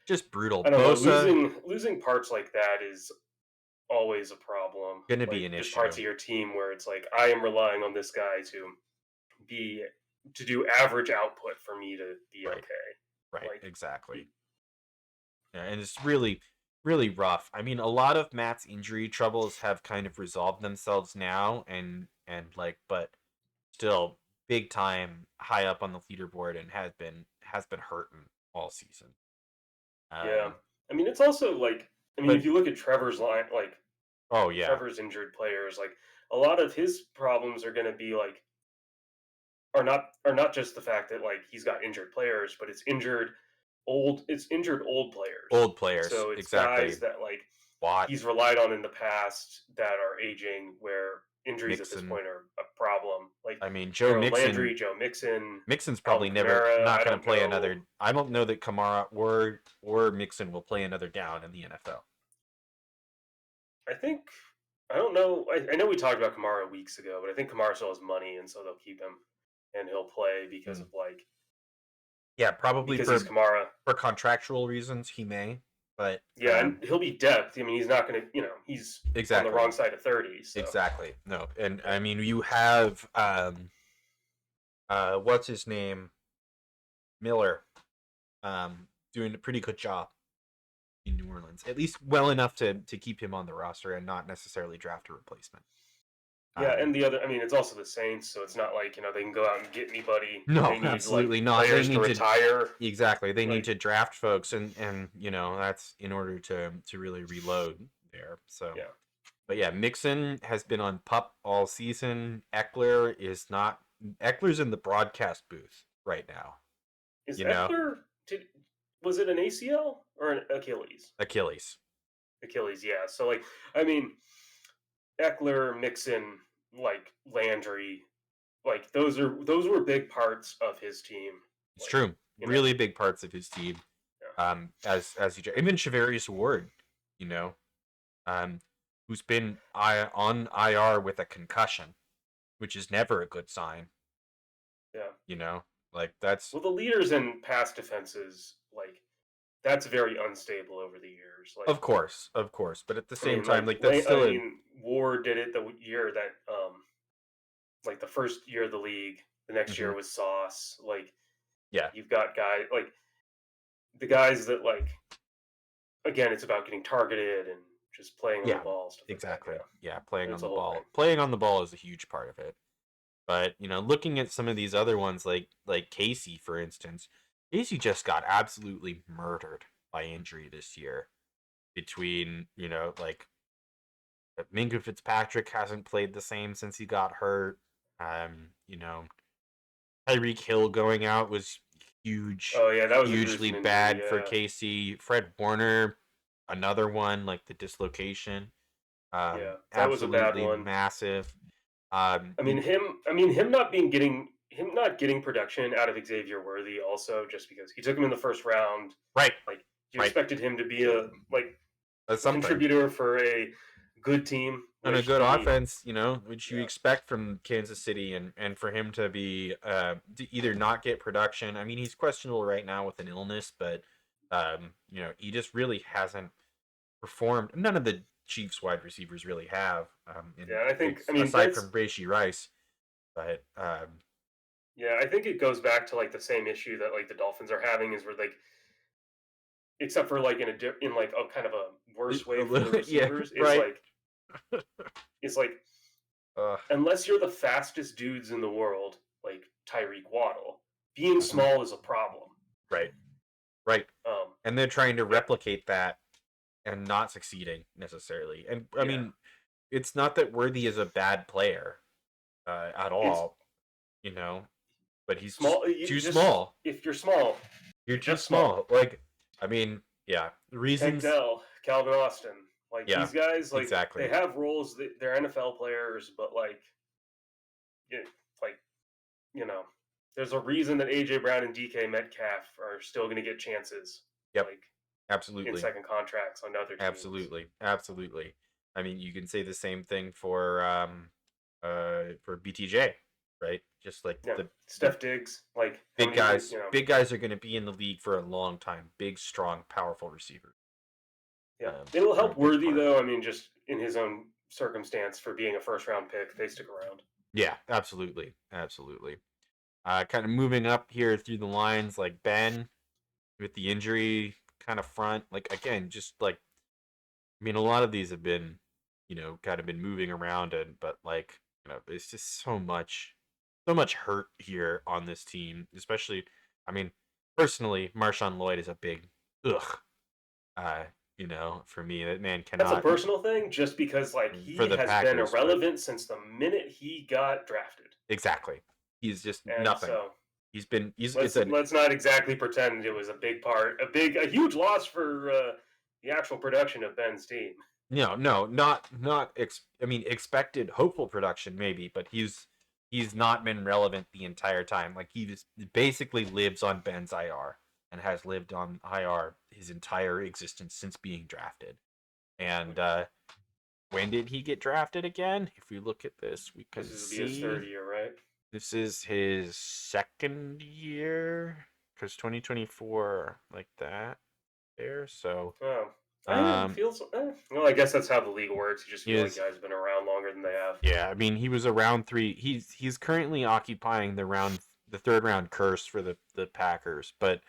just brutal. I don't know. Bosa Losing parts like that is always a problem. gonna be Like an just parts issue, of your team where it's like I am relying on this guy be to do average output for me to be right? okay. Right, Like exactly. Yeah, and it's really rough. I mean, a lot of Matt's injury troubles have kind of resolved themselves now, and but still big time high up on the leaderboard and has been hurting all season. yeah, Um, I mean it's also like but if you look at Trevor's line, like oh yeah, Trevor's injured players, like a lot of his problems are going to be like are not just the fact that like he's got injured players, but it's injured old players. old players So it's exactly. guys that like Watt, he's relied on in the past that are aging where injuries at this Mixon. point are a problem. Like I mean, Harold Landry, Joe Mixon, Mixon's probably Alvin never Kamara. not I going to don't play know. another. I don't know that Kamara or Mixon will play another down in the NFL. I think I don't know. I know we talked about Kamara weeks ago, but I think Kamara still has money, and so they'll keep him and he'll play because Hmm. of like Yeah, probably because he's Kamara. for contractual reasons he may, but Yeah, and he'll be depth. I mean, he's not going to. He's on the exactly, wrong side of 30. So exactly. No, and yeah, I mean you have what's his name, Miller, doing a pretty good job in New Orleans, at least well enough to keep him on the roster and not necessarily draft a replacement. yeah, Um, and the other. I mean, it's also the Saints, so it's not like they can go out and get anybody. no, They need like absolutely not. They players to need to retire. exactly. They need Like to draft folks, and that's in order to really reload there. So, yeah, but yeah, Mixon has been on pup all season. Eckler is not. Eckler's in the broadcast booth right now. is You know, Eckler? Was it an ACL or an Achilles? Achilles. Achilles, yeah. So like, I mean, Eckler, Mixon, like Landry, like those were big parts of his team. It's Like, true. you know, Really big parts of his team. yeah, As you even Shavarius Ward, you know, um, who's been on IR with a concussion, which is never a good sign. yeah. You know, like that's Well, the leaders in pass defenses, like that's very unstable over the years. of course, but at the I same mean, time, like that's still a Ward did it the year that, like the first year of the league. The next mhm, year was Sauce. Like yeah, you've got guys like the guys that like again, it's about getting targeted and just playing on the yeah, ball, stuff like that. exactly, Yeah, yeah. Playing on it's the a whole thing. ball, playing on the ball is a huge part of it. But looking at some of these other ones, like Casey, for instance, Casey just got absolutely murdered by injury this year. Between like Minka Fitzpatrick hasn't played the same since he got hurt. Tyreek Hill going out was huge, Oh yeah, that was a hugely gruesome injury. bad for Yeah, Casey. Fred Warner, another one like the dislocation, yeah, that was a bad absolutely one. massive. I mean You him. Him not getting production out of Xavier Worthy also just because he took him in the first round. right, Like you right. expected him to be a like That's a something. contributor for a good team, And a which good the offense, which you yeah expect from Kansas City, and for him to be to either not get production. I mean, he's questionable right now with an illness, but he just really hasn't performed. None of the Chiefs wide receivers really have, in yeah. I mean aside that's from Rashee Rice, but yeah. I think it goes back to like the same issue that like the Dolphins are having is where like except for like in like a kind of a worse a way for the little, yeah, receivers right. is like Uh, unless you're the fastest dudes in the world, like Tyreek Waddle, being mhm, small is a problem. right, right, Um, and they're trying to yeah, replicate that and not succeeding necessarily. And I yeah. mean, it's not that Worthy is a bad player at It's all, you know, but he's just small. You too just small. if you're small, You're you're too just small. small. Like, I mean, yeah, Tank reasons. Dell, Calvin Austin, like Yeah, these guys, like they exactly. have roles. They're NFL players, but like, like you know, there's a reason that AJ Brown and DK Metcalf are still going to get chances, Yep, like in absolutely, second contracts on other teams. absolutely, absolutely. I mean, you can say the same thing for BTJ, right? Just like Yeah, the Steph Diggs, like how big many like guys. Big guys are going to be in the league for a long time. Big, strong, powerful receivers. yeah, it'll Are a help big Worthy part. though. I mean, just in his own circumstance for being a first round pick, they stick around. Yeah, absolutely, absolutely. Kind of moving up here through the lines, like Ben with the injury kind of front. Like again, just like I mean, a lot of these have been, kind of been moving around, and but like it's just so much hurt here on this team. Especially, I mean, personally, Marshawn Lloyd is a big ugh. Uh, for me, that man That's a cannot personal thing, just because like for he the has been Packers, but irrelevant since the minute he got drafted, exactly, he's just and nothing. so He's it's let's an let's not exactly pretend it was a big part, a huge loss for the actual production of Ben's team. no, not I mean, expected hopeful production maybe, but he's not been relevant the entire time. Like he just basically lives on Ben's IR and has lived on IR his entire existence since being drafted. And when did he get drafted again? If we look at this, we This can will be his third see year, right? this is his second year because 2024 like that there. So Oh, um feels. Well, I guess that's how the league works. You just he feel like is guys have been around longer than they have. Yeah, I mean, he was a round three. He's currently occupying the third round curse for the Packers. But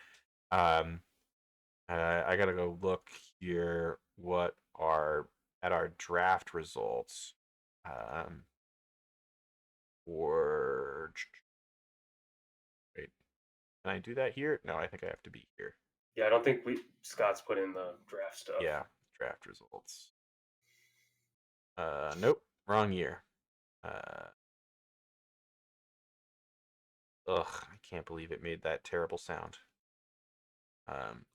um, I gotta go look here. What are at our draft results? Um, for wait, can I do that here? No, I think I have to be here. Yeah, I don't think we Scott's put in the draft stuff. Yeah, draft results. Nope, wrong year. Uh, I can't believe it made that terrible sound. Um,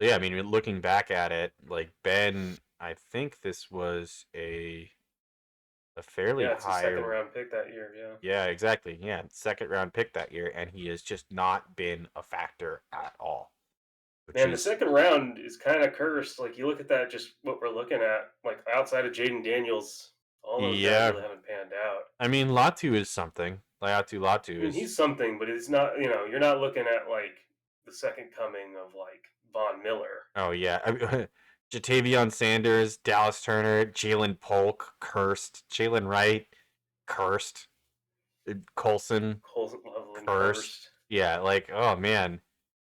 yeah, I mean, looking back at it, like Ben, I think this was a a fairly Yeah, it's a high. second round pick that year. Yeah. Yeah, exactly. Yeah, second round pick that year, and he has just not been a factor at all, which Man, the is second round is kind of cursed. Like you look at that, just what we're looking at. Like outside of Jaden Daniels, all those guys yeah. really haven't panned out. I mean, Latu is something. I Latu mean, is. he's something, but it's not. You're not looking at like the second coming of like Von Miller. Oh yeah, Jatavion Sanders, Dallas Turner, Jalen Polk, cursed. Jalen Wright, cursed. Colson, Colson Loveland cursed. cursed. Yeah, like oh man,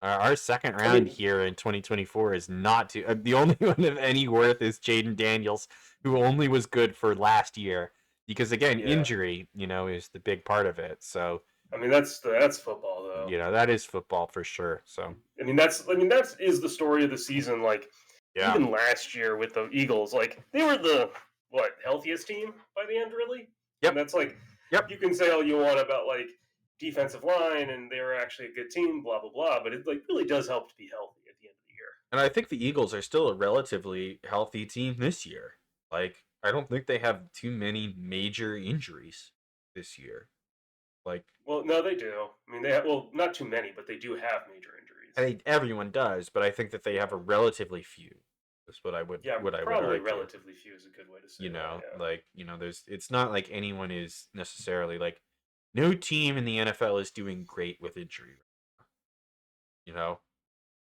our second I round mean, here in 2024 is not too. The only one of any worth is Jaden Daniels, who only was good for last year because again, yeah. injury, is the big part of it. So I mean, that's football though. that is football for sure. So That is the story of the season. Like yeah, even last year with the Eagles, like they were the what healthiest team by the end, really. And yep, that's like yep. you can say all you want about like defensive line and they were actually a good team, blah blah blah. But it like really does help to be healthy at the end of the year. And I think the Eagles are still a relatively healthy team this year. Like, I don't think they have too many major injuries this year. Like, Well, no, they do. I mean, they have well, not too many, but they do have major I injuries. think everyone does, but I think that they have Yeah, a relatively few. That's yeah, what I would probably argue. relatively few is a good way to say that. Yeah, There's it's not like anyone is necessarily like no team in the NFL is doing great with injury. You know,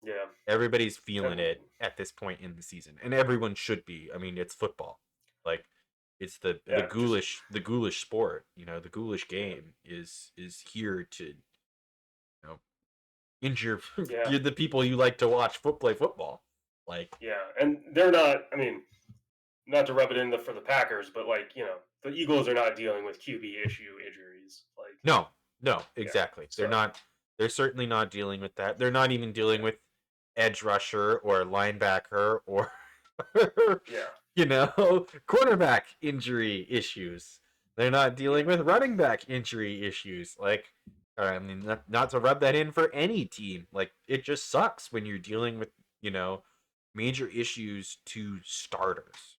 yeah. everybody's feeling Um, it at this point in the season, and everyone should be. I mean, it's football. Like, it's the yeah, just ghoulish sport. The ghoulish yeah, game is here to injure yeah. the people you like to watch play football. Like, Yeah, and they're not. I mean, not to rub it in for the Packers, but like the Eagles are not dealing with QB issue injuries. Like, no, no, yeah, exactly. They're so not. They're certainly not dealing with that. They're not even dealing yeah, with edge rusher or linebacker or yeah, cornerback injury issues. They're not dealing yeah, with running back injury issues. Like, I mean, not to rub that in for any team. Like, it just sucks when you're dealing with major issues to starters.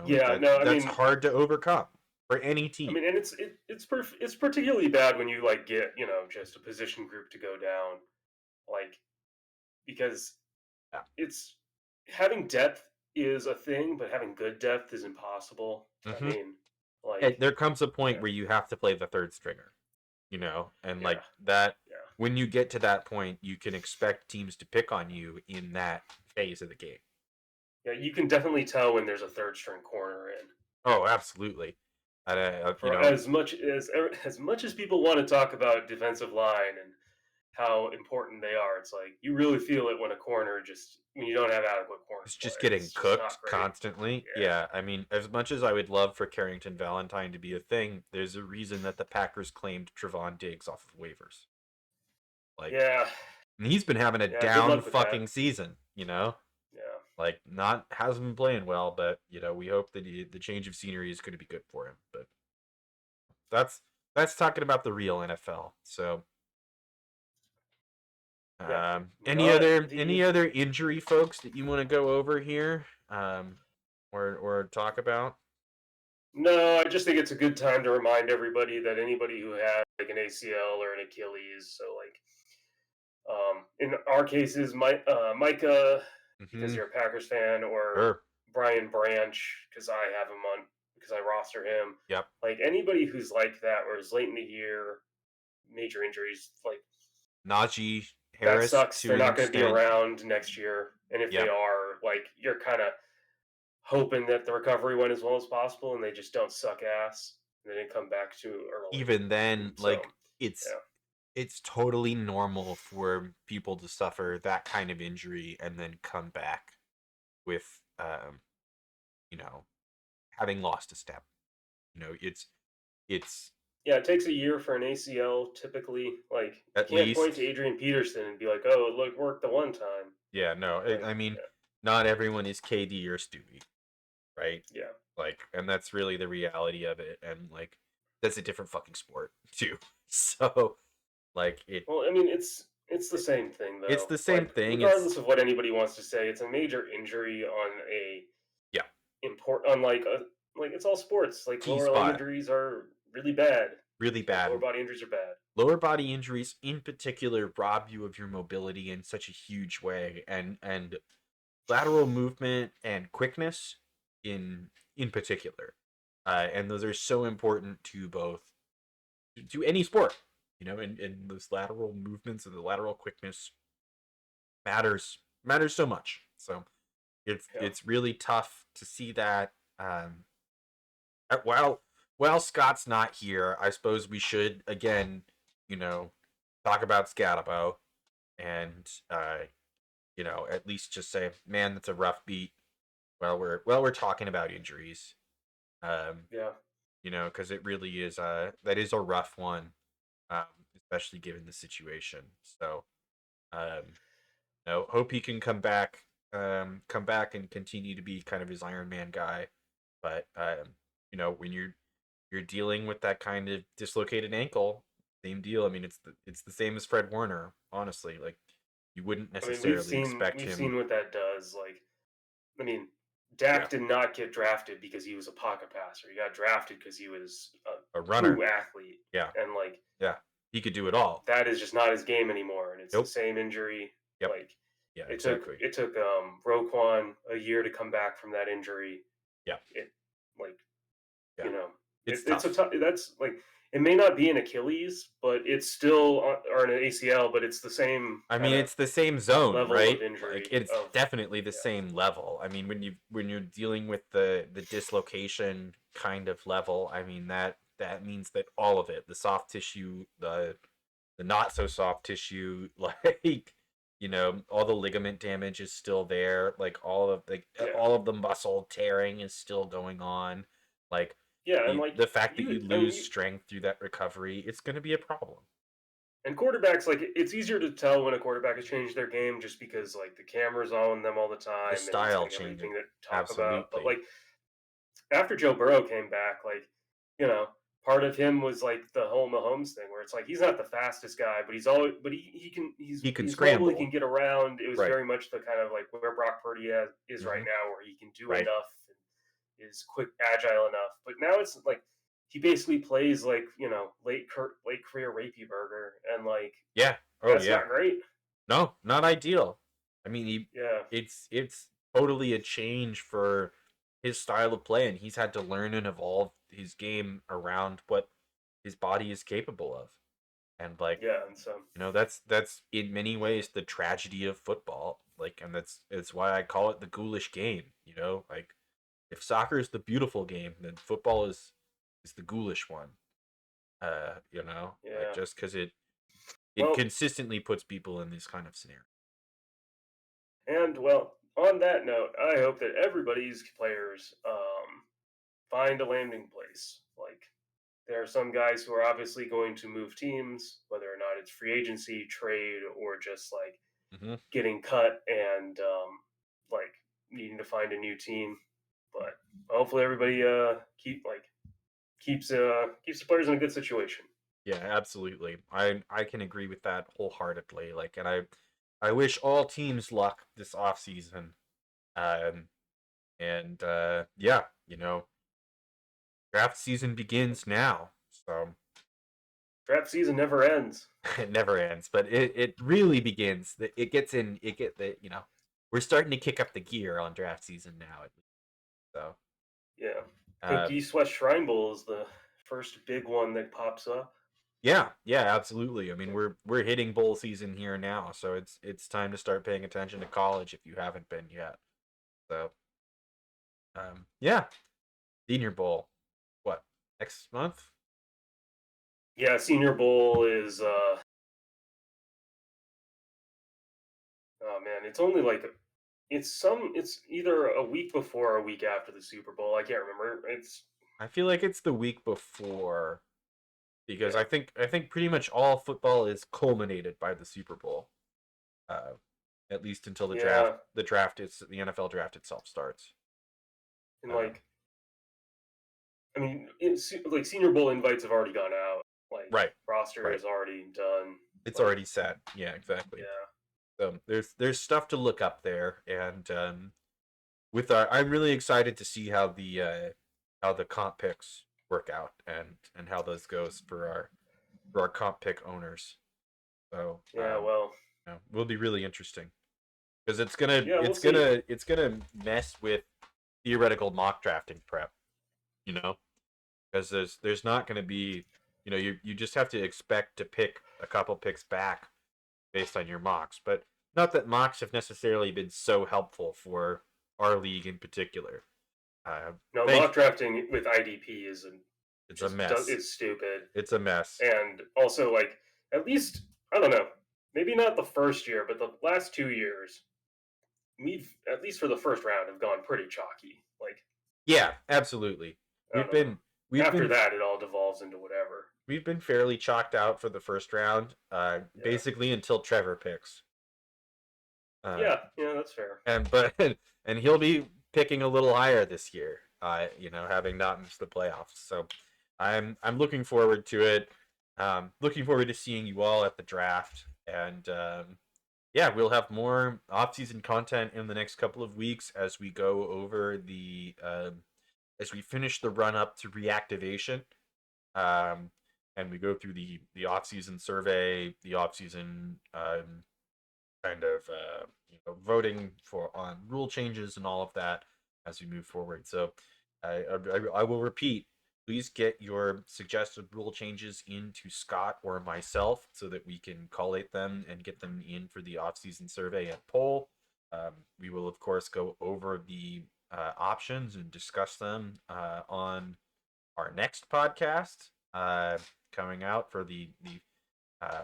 yeah. No, I That's mean, hard to overcome for any team. and it's particularly bad when you like get just a position group to go down, like because Yeah. it's having depth is a thing, but having good depth is impossible. I hmm mean, like, There comes a point yeah, where you have to play the third stringer, and yeah, like that. yeah. When you get to that point, you can expect teams to pick on you in that phase of the game. Yeah, you can definitely tell when there's a third string corner in. Oh, absolutely. And, For as much as people want to talk about defensive line and how important they are, it's like you really feel it when a corner just when you don't have adequate corner it's play. just getting It's just not cooked great. constantly. Yeah, Yeah, I mean, as much as I would love for Carrington Valentine to be a thing, there's a reason that the Packers claimed Trevon Diggs off of waivers. Like, yeah, and he's been having a yeah. Good down luck with that. fucking season. Yeah, Like, not hasn't been playing well, but we hope that the change of scenery is going to be good for him. But that's that's talking about the real NFL. So, yeah. any Not the other injury folks that you want to go over here, or talk about? no. I just think it's a good time to remind everybody that anybody who has like an ACL or an Achilles, so like in our cases, Micah, because Mm-hmm. you're a Packers fan, or Sure. Brian Branch, because I have him on, because I roster him. Yep. Like anybody who's like that, or is late in the year, major injuries, like Najee that Harris sucks. to They're an not going to be extent. around next year. And if they Yep. are, like, you're kind of hoping that the recovery went as well as possible and they just don't suck ass. And they didn't come back too early. Even then, And so, like it's yeah. it's totally normal for people to suffer that kind of injury and then come back with you know having lost a step. It's Yeah, it takes a year for an ACL typically. Like, you at can't point to least. Adrian Peterson and be like, oh, look, worked the one time. Yeah, no, I Like, mean, not everyone is KD or Stewie, right? yeah. Yeah. Like, and that's really the reality of it, and like, that's a different fucking sport too. So, like, Well, I mean, it's the same thing it's though. the same Like, thing. It's regardless of what anybody wants to say, it's a major injury on a yeah, import unlike like it's all sports. Like T lower leg spot, injuries are really bad. really Like lower bad. body injuries are bad. Lower body injuries, in particular, rob you of your mobility in such a huge way, and lateral movement and quickness in particular, and those are so important to both to any sport, and those lateral movements and the lateral quickness matters so much. So Yeah. it's really tough to see that. While Scott's not here, I suppose we should again, you know, talk about Scatabo and at least just say, man, that's a rough beat. While we're talking about injuries, um, Yeah. because it really is that is a rough one, um, especially given the situation. So, um, hope he can come back and continue to be kind of his Iron Man guy. But when you're dealing with that kind of dislocated ankle, same deal. I mean, it's the same as Fred Warner. Honestly, like you wouldn't I mean, we've necessarily seen expect we've him. seen what that does. Like, I mean, Dak Yeah, did not get drafted because he was a pocket passer. He got drafted because he was a a runner. true athlete, Yeah, and like yeah, he could do it all. that is just not his game anymore. And it's the Nope. same injury. Yep. Like, Yeah. it took Exactly. it took Roquan a year to come back from that injury. Yeah. It like Yeah. you know It's it's a tough. tough. That's like it may not be an Achilles, but it's still or an ACL, but it's the same I kind mean, of it's the same zone, level of right? Like injury. it's Of definitely the yeah, same level. I mean, when you're dealing with the dislocation kind of level, I mean that means that all of it, the soft tissue, the not so soft tissue, like all the ligament damage is still there. Like yeah, all of the muscle tearing is still going on. Like yeah, and the fact that you I mean, lose strength through that recovery, it's going to be a problem. and quarterbacks like it's easier to tell when a quarterback has changed their game just because like the camera's on them all the The time and it's style like changes. everything to talk about. But Absolutely. like after Joe Burrow came back, like you know, part of him was like the whole Mahomes thing, where it's like he's not the fastest guy, but he's always, but he can, He can he's mobile, he can scramble. get around. It was Right. very much the kind of like where Brock Purdy is right Hmm. now, where he can do Right. enough and is quick, agile enough. But now it's like he basically plays like late career rapey burger, and like Yeah. Oh that's yeah. not great. No, not ideal. I mean, Yeah, it's totally a change for his style of play, and he's had to learn and evolve his game around what his body is capable of. And like, yeah, and so that's in many ways the tragedy of football. Like, and that's why I call it the ghoulish game. Like if soccer is the beautiful game, then football is the ghoulish one. Like yeah. just because it Well, consistently puts people in this kind of scenario. and well, on that note, I hope that everybody's players find a landing place. Like there are some guys who are obviously going to move teams, whether or not it's free agency, trade, or just like Hmm. getting cut and like needing to find a new team. But hopefully, everybody keeps the players in a good situation. Yeah, absolutely. I can agree with that wholeheartedly. Like, and I wish all teams luck this off season. Um, and yeah, draft season begins now, so Draft season never ends. it never ends, but it really begins. It gets in. It get the we're starting to kick up the gear on draft season now at least. So Yeah, I think uh, East West Shrine Bowl is the first big one that pops up. yeah, yeah, absolutely. I mean, we're hitting bowl season here now, so it's time to start paying attention to college if you haven't been yet. So yeah, Senior Bowl. What, next month? Yeah, Senior Bowl is oh man, it's only like it's either a week before or a week after the Super Bowl. I can't remember. It's I feel like it's the week before because yeah, I think pretty much all football is culminated by the Super Bowl. Uh, at least until the draft. yeah, The NFL draft itself starts. and Um, like I mean, like Senior Bowl invites have already gone out. Like right, roster right. is already done. It's Like already set. Yeah, exactly. yeah, So there's stuff to look up there, and I'm really excited to see how how the comp picks work out and how those goes for our comp pick owners. So Yeah, well, will be really interesting because it's gonna yeah, we'll it's see. gonna it's gonna mess with theoretical mock drafting prep. You know, because there's not gonna be, you just have to expect to pick a couple picks back based on your mocks, but not that mocks have necessarily been so helpful for our league in particular. Uh, No, mock thank drafting with IDP It's a mess. is stupid, It's a mess. and also like at least I don't know, maybe not the first year, but the last 2 years, we've at least for the first round have gone pretty chalky. Like Yeah, absolutely. I We've don't know. been we've After been that, it all devolves into whatever. we've been fairly chalked out for the first round, Yeah, basically until Trevor picks. Uh, yeah, that's fair. and but and he'll be picking a little higher this year. Having not missed the playoffs, so I'm looking forward to it. Looking forward to seeing you all at the draft, and yeah, we'll have more off-season content in the next couple of weeks as we go over as we finish the run up to reactivation, um, and we go through the off-season survey, the off-season kind of voting for on rule changes and all of that as we move forward. So I will repeat. Please get your suggested rule changes into Skot or myself so that we can collate them and get them in for the off-season survey and poll. We will, of course, go over the options and discuss them on our next podcast coming out for the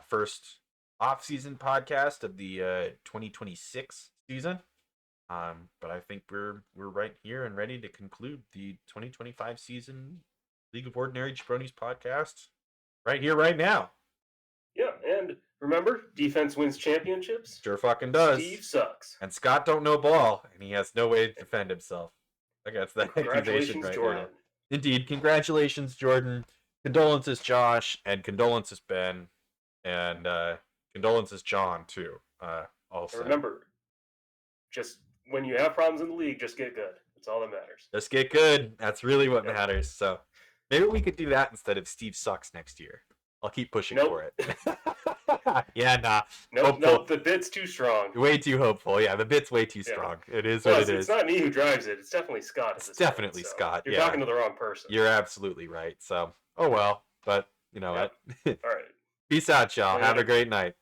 first off-season podcast of the 2026 season. But I think we're right here and ready to conclude the 2025 season League of Ordinary Jabronis podcast right here, right now. Yeah, and remember, defense wins championships. Sure fucking does. Steve sucks. And Skot don't know ball, and he has no way to defend himself against that accusation Congratulations, right Jordan. now. Indeed, congratulations, Jordan. Condolences, Josh, and condolences, Ben, and condolences, John, too. Also, And remember, just when you have problems in the league, just get good. That's all that matters. just get good. That's really what Yep. matters. So maybe we could do that instead of Steve sucks next year. I'll keep pushing Nope. for it. Yeah, nah. Nope, the bit's too strong. Way too hopeful. Yeah, the bit's way too strong. It is Well, what it it's is. not me who drives it. It's definitely Skot. It's definitely point, so Skot. You're Yeah. talking to the wrong person. You're absolutely right. So, oh well. But you know what? All right. Peace out, y'all. Have a great night.